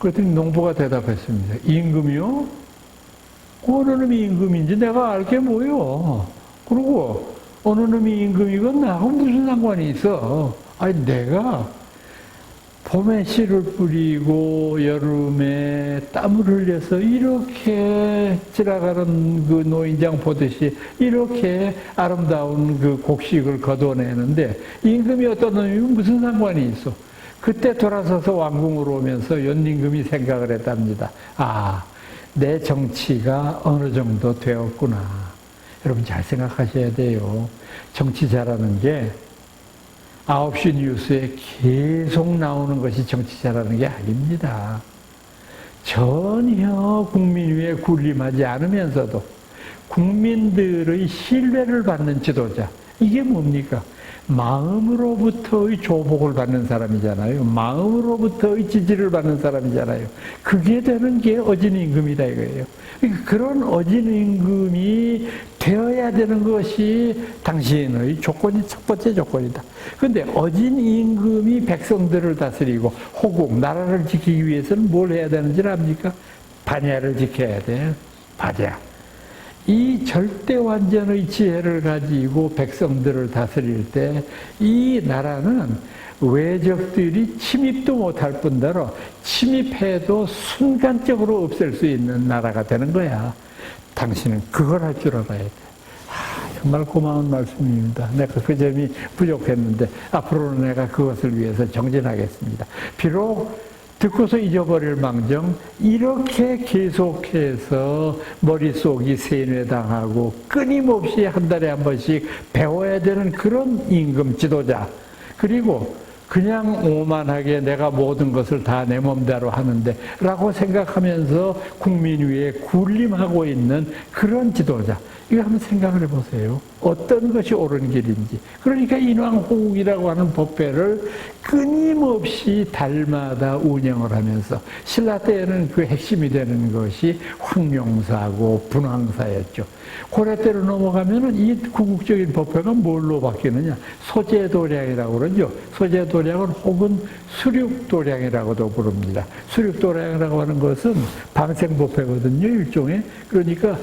그랬더니 농부가 대답했습니다. 임금이요? 어느 놈이 임금인지 내가 알게 뭐요? 그리고 어느 놈이 임금이건 나하고 무슨 상관이 있어? 아니, 내가 봄에 씨를 뿌리고 여름에 땀을 흘려서 이렇게 지나가는 그 노인장 보듯이 이렇게 아름다운 그 곡식을 거둬내는데 임금이 어떤 놈이면 무슨 상관이 있어? 그때 돌아서서 왕궁으로 오면서 연임금이 생각을 했답니다. 아, 내 정치가 어느 정도 되었구나. 여러분 잘 생각하셔야 돼요. 정치 잘하는 게 9시 뉴스에 계속 나오는 것이 정치 잘하는 게 아닙니다. 전혀 국민 위에 군림하지 않으면서도 국민들의 신뢰를 받는 지도자. 이게 뭡니까? 마음으로부터의 조복을 받는 사람이잖아요. 마음으로부터의 지지를 받는 사람이잖아요. 그게 되는 게 어진 임금이다 이거예요. 그런 어진 임금이 되어야 되는 것이 당신의 조건이 첫 번째 조건이다. 그런데 어진 임금이 백성들을 다스리고 호국, 나라를 지키기 위해서는 뭘 해야 되는지 압니까? 반야를 지켜야 돼. 반야. 이 절대 완전의 지혜를 가지고 백성들을 다스릴 때 이 나라는 외적들이 침입도 못할 뿐더러 침입해도 순간적으로 없앨 수 있는 나라가 되는 거야. 당신은 그걸 할 줄 알아야 돼. 정말 고마운 말씀입니다. 내가 그 점이 부족했는데 앞으로는 내가 그것을 위해서 정진하겠습니다. 비록 듣고서 잊어버릴 망정 이렇게 계속해서 머릿속이 세뇌당하고 끊임없이 한 달에 한 번씩 배워야 되는 그런 임금 지도자 그리고 그냥 오만하게 내가 모든 것을 다 내 몸대로 하는데 라고 생각하면서 국민 위에 군림하고 있는 그런 지도자 이거 한번 생각을 해보세요. 어떤 것이 옳은 길인지. 그러니까 인왕호국이라고 하는 법회를 끊임없이 달마다 운영을 하면서 신라 때에는 그 핵심이 되는 것이 황룡사고 분황사였죠. 고려 때로 넘어가면은 이 구국적인 법회가 뭘로 바뀌느냐? 소제도량이라고 그러죠. 소제도량은 혹은 수륙도량이라고도 부릅니다. 수륙도량이라고 하는 것은 방생법회거든요. 일종의. 그러니까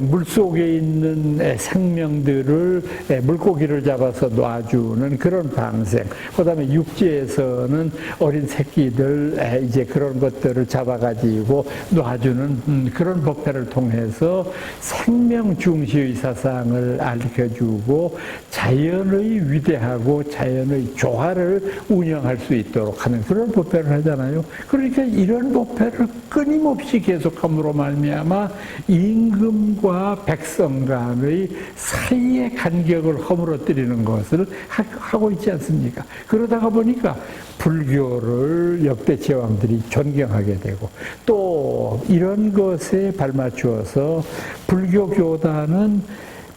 물속에 있는 생명들을 물고기를 잡아서 놔주는 그런 방생. 그다음에 육지에서는 어린 새끼들 이제 그런 것들을 잡아가지고 놔주는 그런 법회를 통해서 생명 중시의 사상을 알려주고 자연의 위대하고 자연의 조화를 운영할 수 있도록 하는 그런 법회를 하잖아요. 그러니까 이런 법회를 끊임없이 계속함으로 말미암아 임금과 백성 간의 사이 사이의 간격을 허물어뜨리는 것을 하고 있지 않습니까? 그러다가 보니까 불교를 역대 제왕들이 존경하게 되고 또 이런 것에 발맞추어서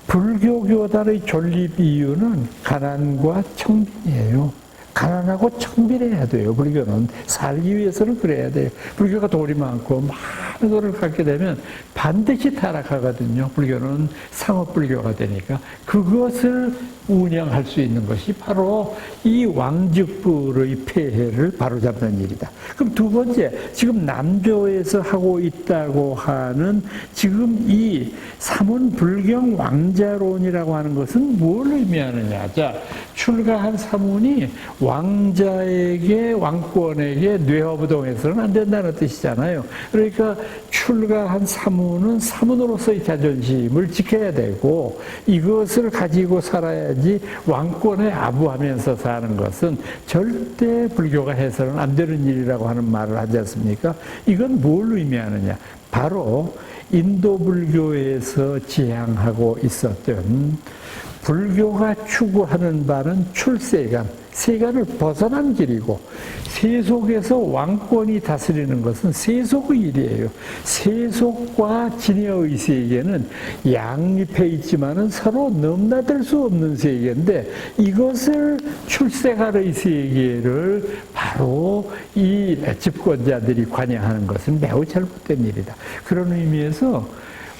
불교교단의 존립 이유는 가난과 청빈이에요. 가난하고 청빈해야 돼요. 불교는 살기 위해서는 그래야 돼요. 불교가 돌이 많고 많은 거를 갖게 되면 반드시 타락하거든요. 불교는 상업불교가 되니까 그것을 운영할 수 있는 것이 바로 이 왕직불의 폐해를 바로잡는 일이다. 그럼 두 번째, 지금 남조에서 하고 있다고 하는 지금 이 사문불경 왕자론이라고 하는 것은 뭘 의미하느냐. 자, 출가한 사문이 왕자에게, 왕권에게 뇌화부동해서는 안 된다는 뜻이잖아요. 그러니까 출가한 사문은 사문으로서의 자존심을 지켜야 되고 이것을 가지고 살아야지 왕권에 아부하면서 사는 것은 절대 불교가 해서는 안 되는 일이라고 하는 말을 하지 않습니까? 이건 뭘 의미하느냐? 바로 인도 불교에서 지향하고 있었던 불교가 추구하는 바는 출세간, 세간을 벗어난 길이고 세속에서 왕권이 다스리는 것은 세속의 일이에요. 세속과 진여의 세계는 양립해 있지만은 서로 넘나들 수 없는 세계인데 이것을 출세간의 세계를 바로 이 집권자들이 관여하는 것은 매우 잘못된 일이다. 그런 의미에서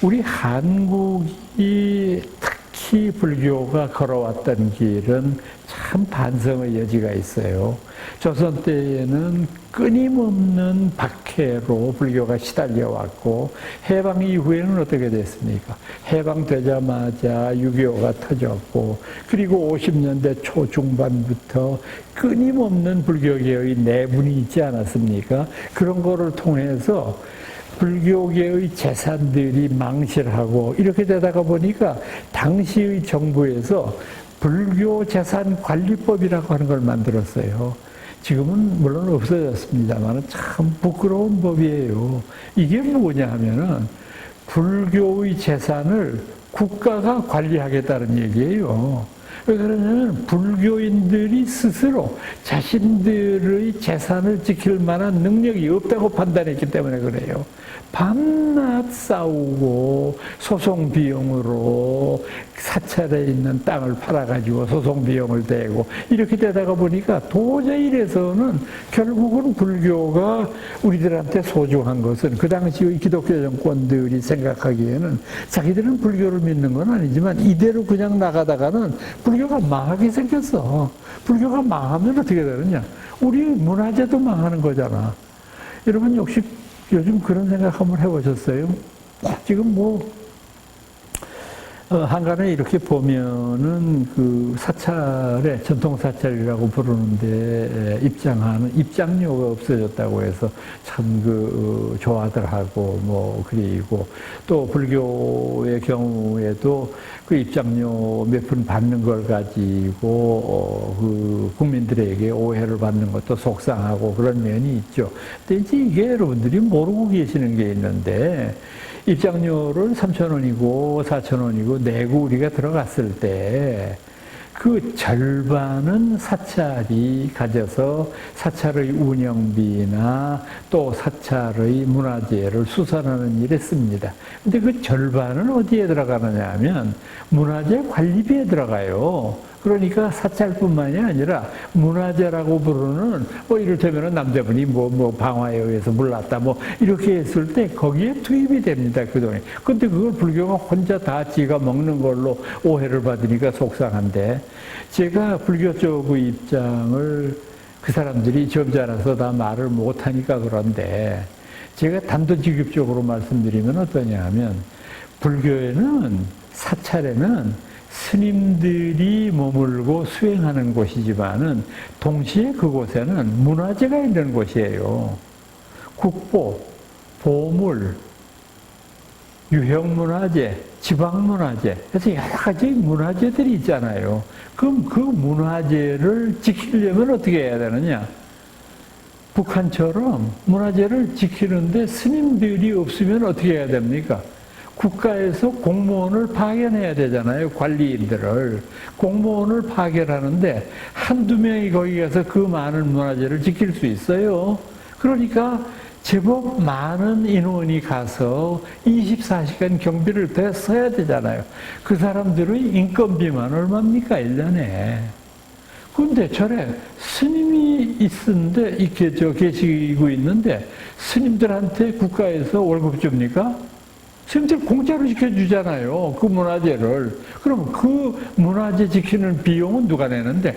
우리 한국이 특히 불교가 걸어왔던 길은 참 반성의 여지가 있어요. 조선 때에는 끊임없는 박해로 불교가 시달려왔고 해방 이후에는 어떻게 됐습니까? 해방되자마자 6.25가 터졌고 그리고 50년대 초중반부터 끊임없는 불교계의 내분이 있지 않았습니까? 그런 거를 통해서 불교계의 재산들이 망실하고 이렇게 되다가 보니까 당시의 정부에서 불교재산관리법이라고 하는 걸 만들었어요. 지금은 물론 없어졌습니다만 참 부끄러운 법이에요. 이게 뭐냐 하면은 불교의 재산을 국가가 관리하겠다는 얘기예요. 왜 그러냐면 불교인들이 스스로 자신들의 재산을 지킬 만한 능력이 없다고 판단했기 때문에 그래요. 밤낮 싸우고 소송 비용으로 사찰에 있는 땅을 팔아가지고 소송 비용을 대고 이렇게 되다가 보니까 도저히 이래서는 결국은 불교가 우리들한테 소중한 것은 그 당시의 기독교 정권들이 생각하기에는 자기들은 불교를 믿는 건 아니지만 이대로 그냥 나가다가는 불교가 망하게 생겼어. 불교가 망하면 어떻게 되느냐? 우리 문화재도 망하는 거잖아. 여러분 역시 요즘 그런 생각 한번 해보셨어요? 지금 한간에 이렇게 보면은 그 사찰에 전통사찰이라고 부르는데 입장료가 없어졌다고 해서 참 좋아들 하고 그리고 또 불교의 경우에도 그 입장료 몇 푼 받는 걸 가지고 국민들에게 오해를 받는 것도 속상하고 그런 면이 있죠. 근데 이제 이게 여러분들이 모르고 계시는 게 있는데 입장료를 3,000원이고 4,000원이고 내고 우리가 들어갔을 때 그 절반은 사찰이 가져서 사찰의 운영비나 또 사찰의 문화재를 수선하는 일에 씁니다. 근데 그 절반은 어디에 들어가느냐 하면 문화재 관리비에 들어가요. 그러니까 사찰뿐만이 아니라 문화재라고 부르는 이를테면 남자분이 방화에 의해서 물났다 이렇게 했을 때 거기에 투입이 됩니다. 그 돈이. 근데 그걸 불교가 혼자 다 지가 먹는 걸로 오해를 받으니까 속상한데 제가 불교 쪽의 입장을 그 사람들이 점잖아서 다 말을 못하니까 그런데 제가 단도직입적으로 말씀드리면 어떠냐 하면 불교에는 사찰에는 스님들이 머물고 수행하는 곳이지만은 동시에 그곳에는 문화재가 있는 곳이에요. 국보, 보물, 유형문화재, 지방문화재, 그래서 여러 가지 문화재들이 있잖아요. 그럼 그 문화재를 지키려면 어떻게 해야 되느냐? 북한처럼 문화재를 지키는데 스님들이 없으면 어떻게 해야 됩니까? 국가에서 공무원을 파견해야 되잖아요. 관리인들을. 공무원을 파견하는데 한두 명이 거기 가서 그 많은 문화재를 지킬 수 있어요. 그러니까 제법 많은 인원이 가서 24시간 경비를 더 써야 되잖아요. 그 사람들의 인건비만 얼마입니까? 1년에. 근데 절에 스님이 있는데, 이렇게 계시고 있는데, 스님들한테 국가에서 월급 줍니까? 스님들 공짜로 지켜주잖아요. 그 문화재를. 그럼 그 문화재 지키는 비용은 누가 내는데?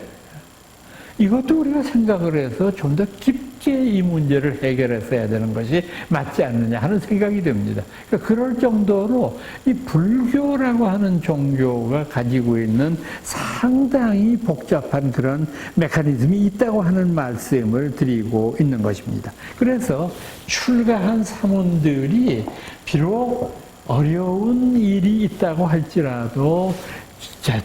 이것도 우리가 생각을 해서 좀 더 깊게 이 문제를 해결했어야 되는 것이 맞지 않느냐 하는 생각이 듭니다. 그러니까 그럴 정도로 이 불교라고 하는 종교가 가지고 있는 상당히 복잡한 그런 메커니즘이 있다고 하는 말씀을 드리고 있는 것입니다. 그래서 출가한 사문들이 비록 어려운 일이 있다고 할지라도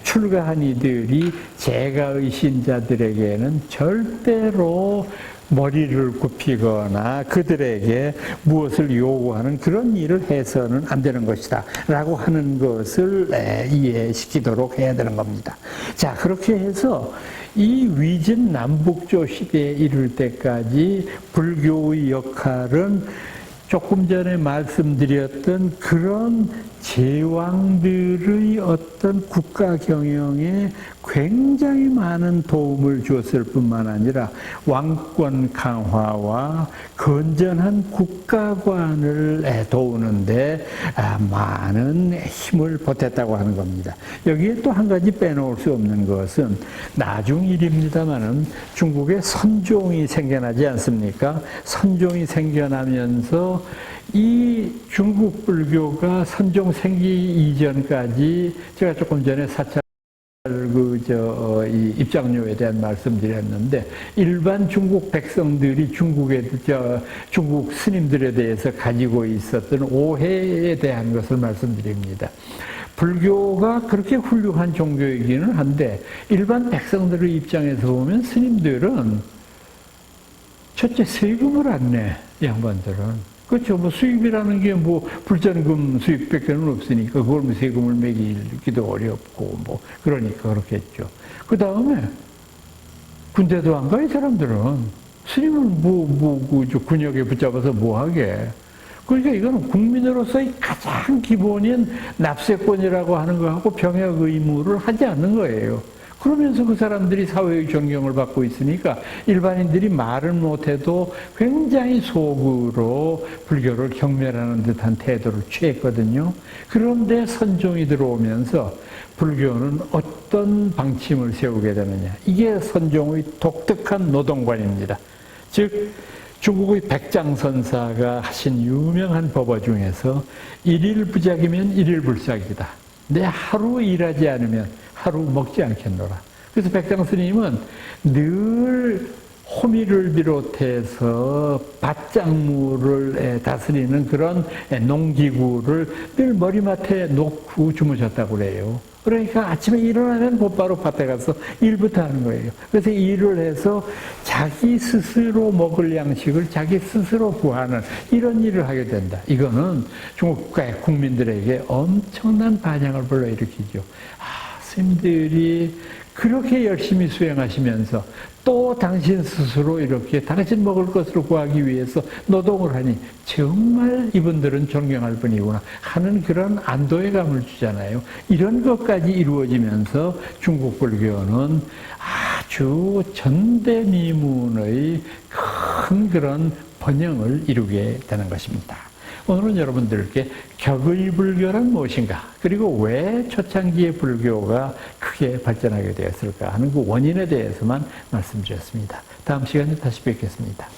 출가한 이들이 재가의 신자들에게는 절대로 머리를 굽히거나 그들에게 무엇을 요구하는 그런 일을 해서는 안 되는 것이다 라고 하는 것을 이해시키도록 해야 되는 겁니다. 자, 그렇게 해서 이 위진 남북조 시대에 이를 때까지 불교의 역할은 조금 전에 말씀드렸던 그런 제왕들의 어떤 국가 경영에 굉장히 많은 도움을 주었을 뿐만 아니라 왕권 강화와 건전한 국가관을 도우는데 많은 힘을 보탰다고 하는 겁니다. 여기에 또 한 가지 빼놓을 수 없는 것은 나중 일입니다마는 중국에 선종이 생겨나지 않습니까? 선종이 생겨나면서 이 중국 불교가 선종 생기기 이전까지 제가 조금 전에 사찰 이 입장료에 대한 말씀드렸는데 일반 중국 백성들이 중국 스님들에 대해서 가지고 있었던 오해에 대한 것을 말씀드립니다. 불교가 그렇게 훌륭한 종교이기는 한데 일반 백성들의 입장에서 보면 스님들은 첫째 세금을 안 내, 양반들은. 그렇죠. 뭐 수입이라는 게 뭐 불전금 수입밖에는 없으니까 그걸 뭐 세금을 매기기도 어렵고 뭐 그러니까 그렇겠죠. 그 다음에 군대도 안 가, 이 사람들은. 스님을 군역에 붙잡아서 뭐 하게. 그러니까 이거는 국민으로서의 가장 기본인 납세권이라고 하는 거하고 병역 의무를 하지 않는 거예요. 그러면서 그 사람들이 사회의 존경을 받고 있으니까 일반인들이 말을 못해도 굉장히 속으로 불교를 경멸하는 듯한 태도를 취했거든요. 그런데 선종이 들어오면서 불교는 어떤 방침을 세우게 되느냐. 이게 선종의 독특한 노동관입니다. 즉 중국의 백장선사가 하신 유명한 법어 중에서 일일부작이면 일일불삭이다. 내 하루 일하지 않으면 하루 먹지 않겠노라. 그래서 백장스님은 늘 호미를 비롯해서 밭작물을 다스리는 그런 농기구를 늘 머리맡에 놓고 주무셨다고 그래요. 그러니까 아침에 일어나면 곧바로 밭에 가서 일부터 하는 거예요. 그래서 일을 해서 자기 스스로 먹을 양식을 자기 스스로 구하는 이런 일을 하게 된다. 이거는 중국 국민들에게 엄청난 반향을 불러일으키죠. 스님들이 그렇게 열심히 수행하시면서 또 당신 스스로 이렇게 당신 먹을 것을 구하기 위해서 노동을 하니 정말 이분들은 존경할 분이구나 하는 그런 안도의 감을 주잖아요. 이런 것까지 이루어지면서 중국 불교는 아주 전대미문의 큰 그런 번영을 이루게 되는 것입니다. 오늘은 여러분들께 격의 불교란 무엇인가, 그리고 왜 초창기의 불교가 크게 발전하게 되었을까 하는 그 원인에 대해서만 말씀드렸습니다. 다음 시간에 다시 뵙겠습니다.